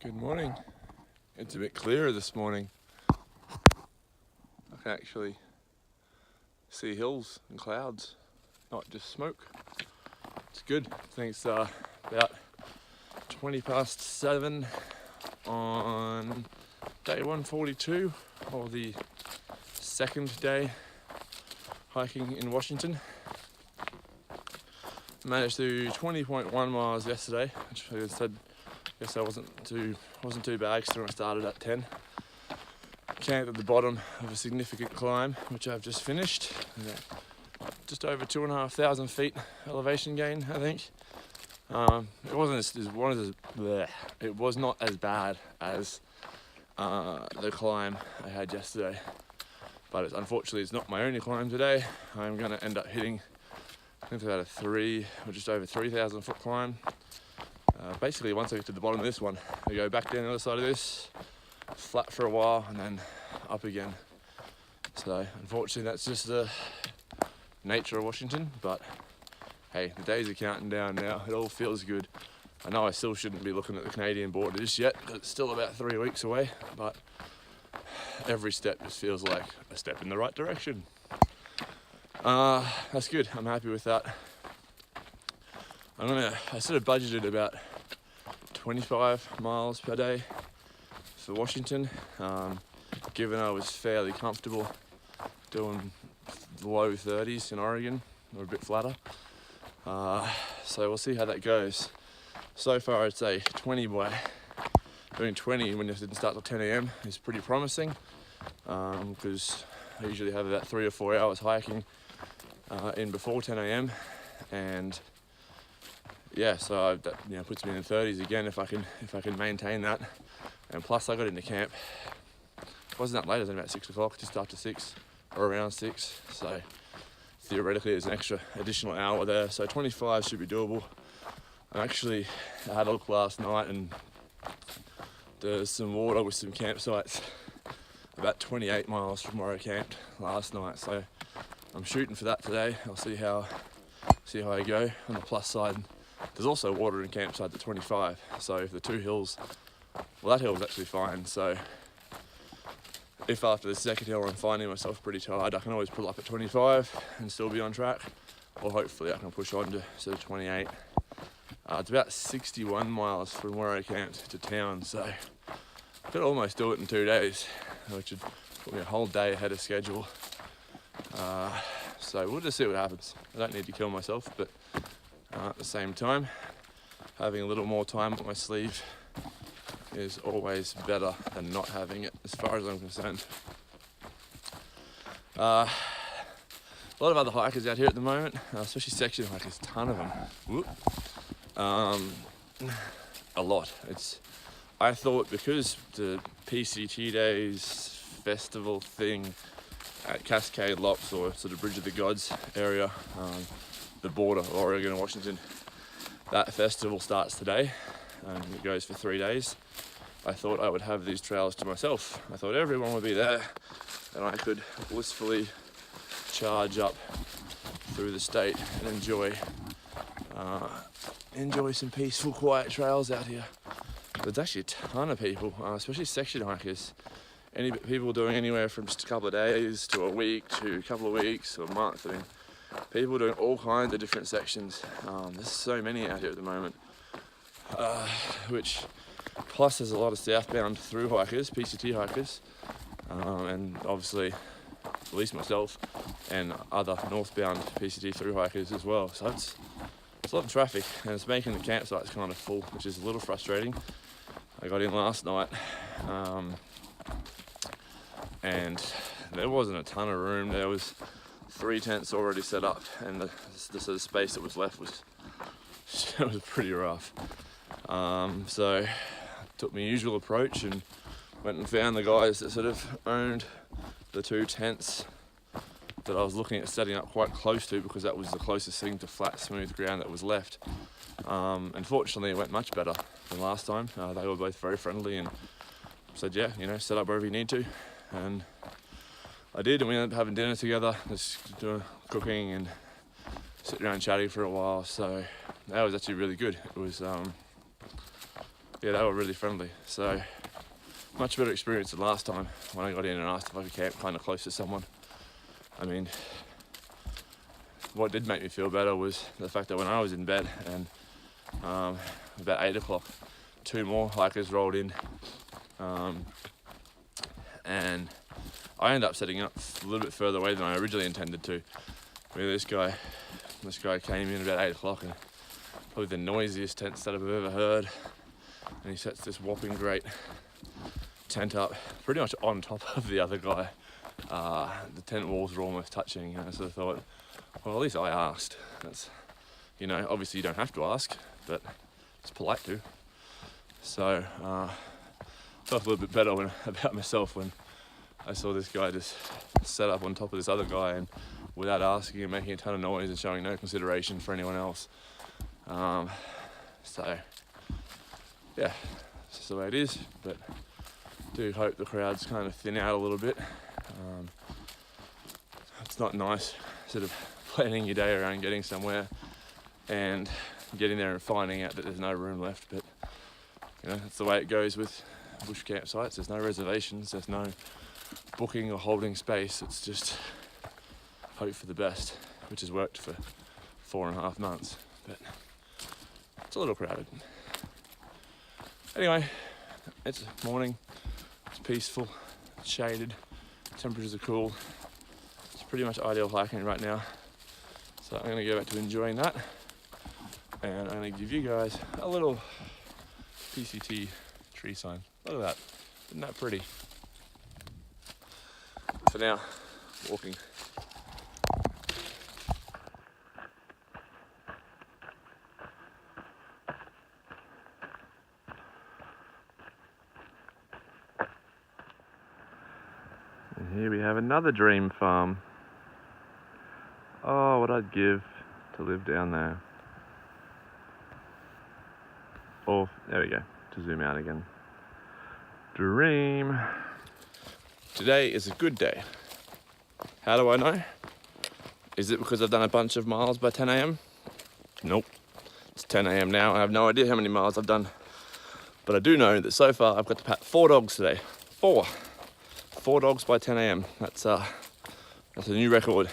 Good morning. It's a bit clearer this morning. I can actually see hills and clouds, not just smoke. It's good. I think it's about 7:20 on day 142 of the second day hiking in Washington. Managed to do 20.1 miles yesterday, which I said I wasn't too bad considering I started at 10. Camped at the bottom of a significant climb, which I've just finished. Just over 2,500 feet elevation gain, I think. It was not as bad as the climb I had yesterday, but unfortunately it's not my only climb today. I'm going to end up hitting, I think, about just over 3,000 foot climb. Basically, once I get to the bottom of this one, I go back down the other side of this, flat for a while, and then up again. So, unfortunately, that's just the nature of Washington, but hey, the days are counting down now. It all feels good. I know I still shouldn't be looking at the Canadian border just yet, because it's still about 3 weeks away, but every step just feels like a step in the right direction. That's good. I'm happy with that. I sort of budgeted about 25 miles per day for Washington, given I was fairly comfortable doing low 30s in Oregon, or a bit flatter. So we'll see how that goes. So far I'd say doing 20 when it didn't start till 10 a.m. is pretty promising, because I usually have about 3 or 4 hours hiking in before 10 a.m. and yeah, so that puts me in the 30s again if I can maintain that. And plus I got into camp. It wasn't that late, it was about 6 o'clock, just after 6 or around 6. So theoretically there's an extra additional hour there. So 25 should be doable. I had a look last night and there's some water with some campsites about 28 miles from where I camped last night. So I'm shooting for that today. I'll see how I go. On the plus side, there's also water in campsite at 25, so if the two hills, that hill's actually fine, so if after the second hill I'm finding myself pretty tired, I can always pull up at 25 and still be on track, or hopefully I can push on to sort of 28. It's about 61 miles from where I camped to town, so I could almost do it in 2 days, which would put me a whole day ahead of schedule. So we'll just see what happens. I don't need to kill myself, but at the same time, having a little more time up my sleeve is always better than not having it, as far as I'm concerned. A lot of other hikers out here at the moment, especially section hikers, a ton of them. A lot. I thought because the PCT Days festival thing at Cascade Locks, or sort of Bridge of the Gods area, the border of Oregon and Washington, that festival starts today and it goes for 3 days. I thought I would have these trails to myself. I thought everyone would be there and I could blissfully charge up through the state and enjoy some peaceful, quiet trails out here. There's actually a ton of people, especially section hikers. People doing anywhere from just a couple of days to a week to a couple of weeks or a month. I mean, people doing all kinds of different sections. There's so many out here at the moment. Which, plus there's a lot of southbound through hikers, PCT hikers, and obviously at least myself and other northbound PCT through hikers as well. So it's a lot of traffic and it's making the campsites kind of full, which is a little frustrating. I got in last night and there wasn't a ton of room. There was 3 tents already set up, and the sort of space that was left was pretty rough. So I took my usual approach and went and found the guys that sort of owned the 2 tents that I was looking at setting up quite close to, because that was the closest thing to flat, smooth ground that was left. Unfortunately, it went much better than last time. They were both very friendly and said, yeah, set up wherever you need to. And I did, and we ended up having dinner together, just doing cooking and sitting around chatting for a while. So that was actually really good. It was yeah, they were really friendly. So much better experience than last time when I got in and asked if I could camp kind of close to someone. I mean, what did make me feel better was the fact that when I was in bed and about 8 o'clock, 2 more hikers rolled in, and I ended up setting up a little bit further away than I originally intended to. I mean, this guy came in about 8 o'clock and probably the noisiest tent setup I've ever heard, and he sets this whopping great tent up pretty much on top of the other guy. The tent walls were almost touching, and I sort of thought, well, at least I asked. That's, you know, obviously you don't have to ask, but it's polite to. So I felt a little bit better about myself when I saw this guy just set up on top of this other guy and without asking and making a ton of noise and showing no consideration for anyone else. So yeah, it's just the way it is, but do hope the crowds kind of thin out a little bit. It's not nice sort of planning your day around getting somewhere and getting there and finding out that there's no room left, but you know, that's the way it goes with bush campsites. There's no reservations, there's no booking or holding space. It's just hope for the best, which has worked for 4.5 months, but it's a little crowded. Anyway, it's morning, it's peaceful, it's shaded, temperatures are cool. It's pretty much ideal hiking right now. So I'm gonna go back to enjoying that, and I'm gonna give you guys a little PCT tree sign. Look at that, isn't that pretty? For now, walking. And here we have another dream farm. Oh, what I'd give to live down there. Oh, there we go, to zoom out again. Dream. Today is a good day. How do I know? Is it because I've done a bunch of miles by 10 a.m? Nope. It's 10 a.m. now. I have no idea how many miles I've done. But I do know that so far I've got to pat 4 dogs today. 4 dogs by 10 a.m. That's a new record,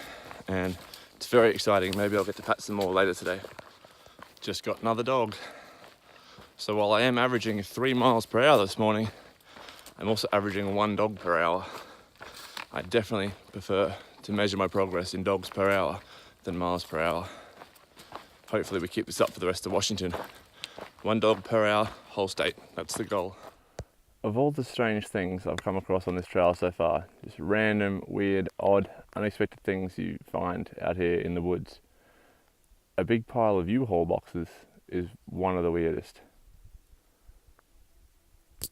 and it's very exciting. Maybe I'll get to pat some more later today. Just got another dog. So while I am averaging 3 miles per hour this morning, I'm also averaging 1 dog per hour. I definitely prefer to measure my progress in dogs per hour than miles per hour. Hopefully we keep this up for the rest of Washington. 1 dog per hour, whole state. That's the goal. Of all the strange things I've come across on this trail so far, just random, weird, odd, unexpected things you find out here in the woods, a big pile of U-Haul boxes is one of the weirdest.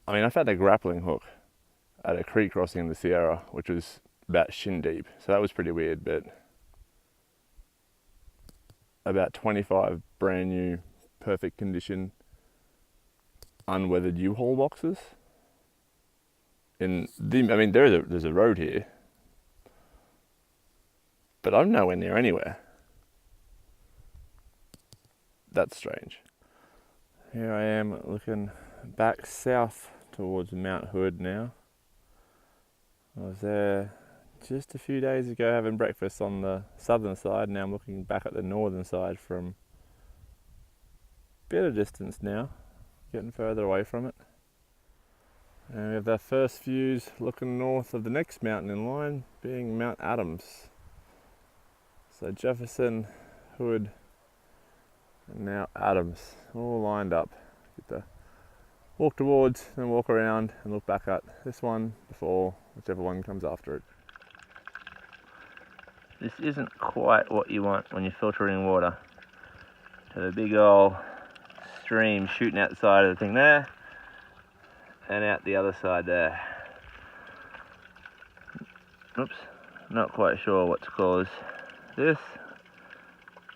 I mean, I found a grappling hook at a creek crossing in the Sierra, which was about shin deep, so that was pretty weird, but about 25 brand new, perfect condition, unweathered U-Haul boxes. I mean, there's a road here, but I'm nowhere near anywhere. That's strange. Here I am looking back south towards Mount Hood now. I was there just a few days ago having breakfast on the southern side. Now I'm looking back at the northern side from a bit of distance now, getting further away from it. And we have our first views looking north of the next mountain in line, being Mount Adams. So Jefferson, Hood, and now Adams, all lined up. Get to walk towards, then walk around and look back at this one before whichever one comes after it. This isn't quite what you want when you're filtering water. So the big old stream shooting out the side of the thing there, and out the other side there. Oops, not quite sure what to call this.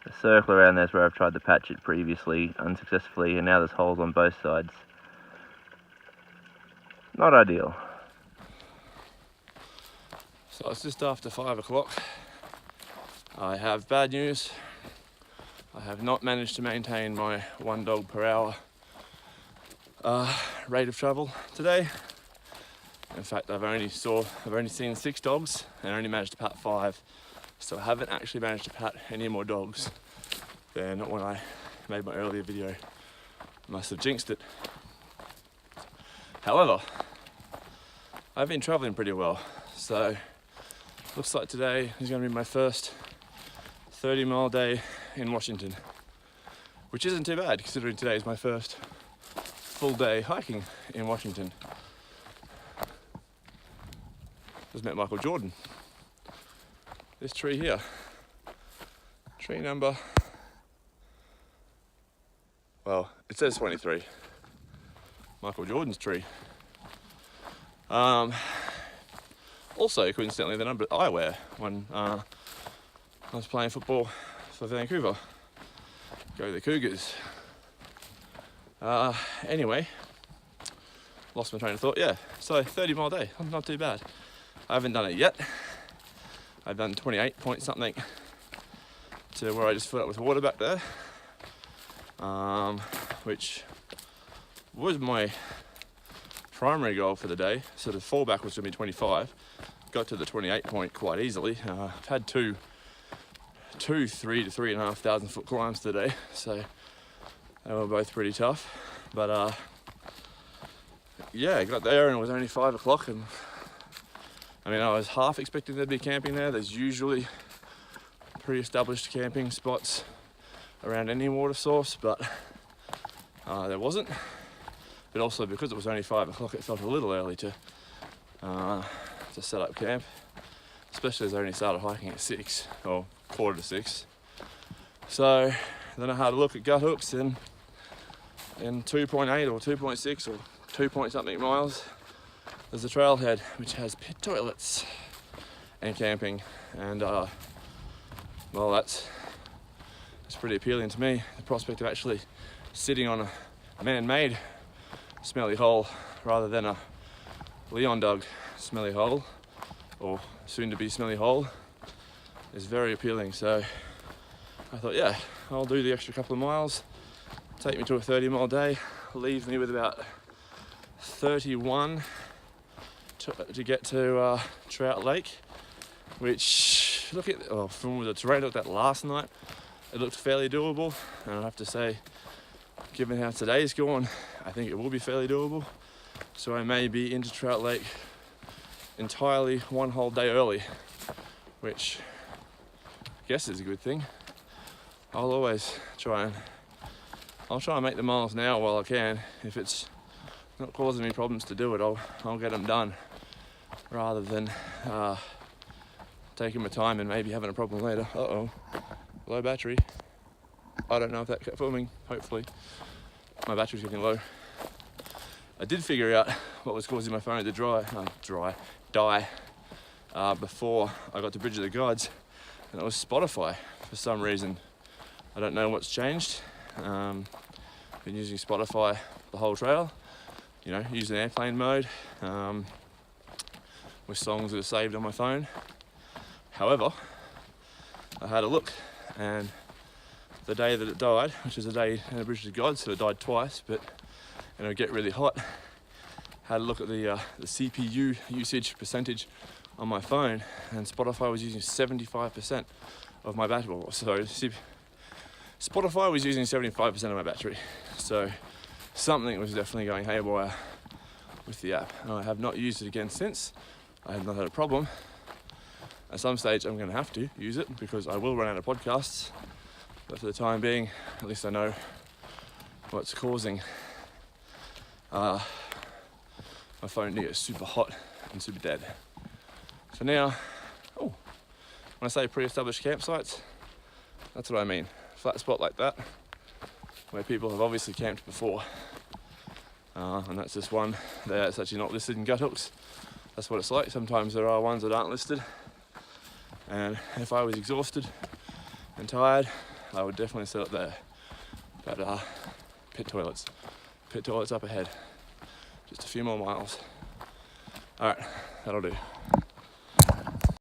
The circle around there is where I've tried to patch it previously unsuccessfully, and now there's holes on both sides. Not ideal. So it's just after 5 o'clock. I have bad news. I have not managed to maintain my 1 dog per hour rate of travel today. In fact, I've only seen 6 dogs and only managed to pat 5. So I haven't actually managed to pat any more dogs than when I made my earlier video. I must have jinxed it. However, I've been traveling pretty well. So looks like today is going to be my first 30-mile day in Washington, which isn't too bad considering today is my first full day hiking in Washington. Just met Michael Jordan. This tree here, tree number, well, it says 23. Michael Jordan's tree. Also, coincidentally, the number I wear when I was playing football for Vancouver. Go the Cougars. Anyway, lost my train of thought. Yeah, so 30-mile day, not too bad. I haven't done it yet. I've done 28 point something to where I just filled up with water back there, which was my primary goal for the day. So the fallback was going to be 25. Got to the 28 point quite easily. I've had two 3 to 3,500 foot climbs today, so they were both pretty tough. But yeah, I got there and it was only 5 o'clock, and I mean, I was half expecting there'd be camping there. There's usually pre-established camping spots around any water source, but there wasn't. But also because it was only 5 o'clock, it felt a little early to set up camp, especially as I only started hiking at 6 or 5:45. So then I had a look at gut hooks in 2.8 or 2.6 or 2 point something miles. There's a trailhead which has pit toilets and camping, and well, that's pretty appealing to me. The prospect of actually sitting on a man-made smelly hole rather than a Leon dug smelly hole, or soon to be smelly hole, is very appealing. So I thought, yeah, I'll do the extra couple of miles, take me to a 30-mile day, leave me with about 31 to get to Trout Lake, which, from the terrain I looked at last night, it looked fairly doable, and I have to say, given how today's gone, I think it will be fairly doable. So I may be into Trout Lake entirely one whole day early, which I guess is a good thing. I'll try and make the miles now while I can. If it's not causing me problems to do it, I'll get them done, rather than taking my time and maybe having a problem later. Low battery. I don't know if that kept filming. Hopefully my battery's getting low. I did figure out what was causing my phone to die before I got to Bridge of the Gods, and it was Spotify for some reason. I don't know what's changed. Been using Spotify the whole trail, using airplane mode with songs that are saved on my phone. However, I had a look, and the day that it died, which is the day in the Bridge of the Gods, so it died twice, but it would get really hot. Had a look at the CPU usage percentage on my phone, and Spotify was using 75% of my battery. Spotify was using 75% of my battery, so something was definitely going haywire with the app. And I have not used it again since. I have not had a problem. At some stage I'm going to have to use it because I will run out of podcasts, but for the time being, at least I know what's causing my phone to get super hot and super dead. For now, when I say pre-established campsites, that's what I mean. Flat spot like that, where people have obviously camped before, and that's just one there. It's actually not listed in gut hooks. That's what it's like. Sometimes there are ones that aren't listed, and if I was exhausted and tired, I would definitely set up there. But pit toilets up ahead, just a few more miles. All right, that'll do.